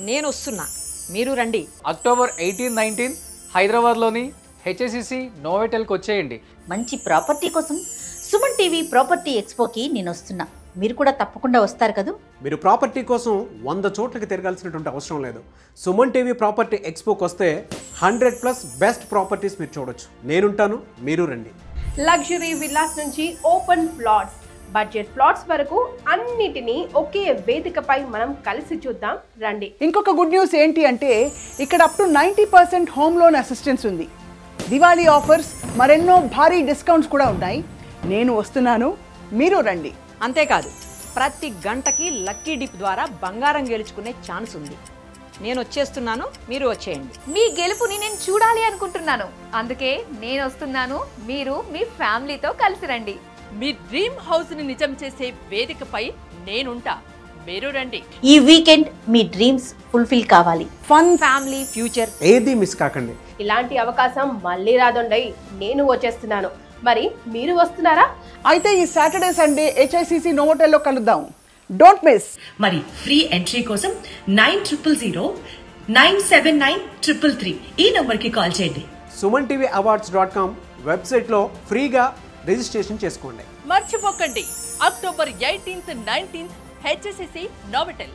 నేను వస్తున్నా, మీరు రండి. అక్టోబర్ 18-19 హైదరాబాద్లోని హెచ్ఎస్సిసి నోవెటెల్కి వచ్చేయండి. మంచి ప్రాపర్టీ కోసం సుమన్ టీవీ ప్రాపర్టీ ఎక్స్పోకి నేను వస్తున్నా. మీరు కూడా తప్పకుండా వస్తారు కదా. మీరు ప్రాపర్టీ కోసం 100 చోట్లకి తిరగాల్సినటువంటి అవసరం లేదు. సుమన్ టీవీ ప్రాపర్టీ ఎక్స్పోకి వస్తే 100+ బెస్ట్ ప్రాపర్టీస్ మీరు చూడొచ్చు. నేనుంటాను, మీరు రండి. లగ్జరీ విల్లాస్ నుంచి ఓపెన్ ప్లాట్స్, బడ్జెట్ ప్లాట్స్ వరకు అన్నిటినీ ఒకే వేదికపై మనం కలిసి చూద్దాం రండి. ఇంకొక గుడ్ న్యూస్ ఏంటి అంటే ఇక్కడ up to 90% home loan assistance ఉంది. దివాళీ ఆఫర్స్, మరెన్నో భారీ డిస్కౌంట్స్ కూడా ఉన్నాయి. నేను వస్తున్నాను, మీరు రండి. అంతేకాదు, ప్రతి గంటకి లక్కీ డిప్ ద్వారా బంగారం గెలుచుకునే ఛాన్స్ ఉంది. నేను వచ్చేస్తున్నాను, మీరు వచ్చేయండి. మీ గెలుపుని నేను చూడాలి అనుకుంటున్నాను. అందుకే నేను వస్తున్నాను, మీరు మీ ఫ్యామిలీతో కలిసి రండి. మీ డ్రీమ్ హౌస్ ని నిజం చేసే వేదికపై నేనుంటా, మీరు రండి. ఈ వీకెండ్ మీ డ్రీమ్స్ ఫుల్ఫిల్ కావాలి. ఫన్, ఫ్యామిలీ, ఫ్యూచర్ ఏది మిస్ కాకండి. ఇలాంటి అవకాశం మళ్ళీ రాదొండయి. నేను వచ్చేస్తున్నాను, మరి మీరు వస్తున్నారా? అయితే ఈ సాటర్డే సండే హెచ్ఐసిసి నోవోటెల్లో కలుద్దాం. Don't miss. మరి ఫ్రీ ఎంట్రీ కోసం 9000-979-333 ఈ నంబర్కి కాల్ చేయండి. సుమన్ టీవీ awards.com వెబ్సైట్లో ఫ్రీగా రిజిస్ట్రేషన్ చేసుకోండి. మర్చిపోకండి, అక్టోబర్ 18-19 హెచ్ఎస్సిసి నోవెటెల్.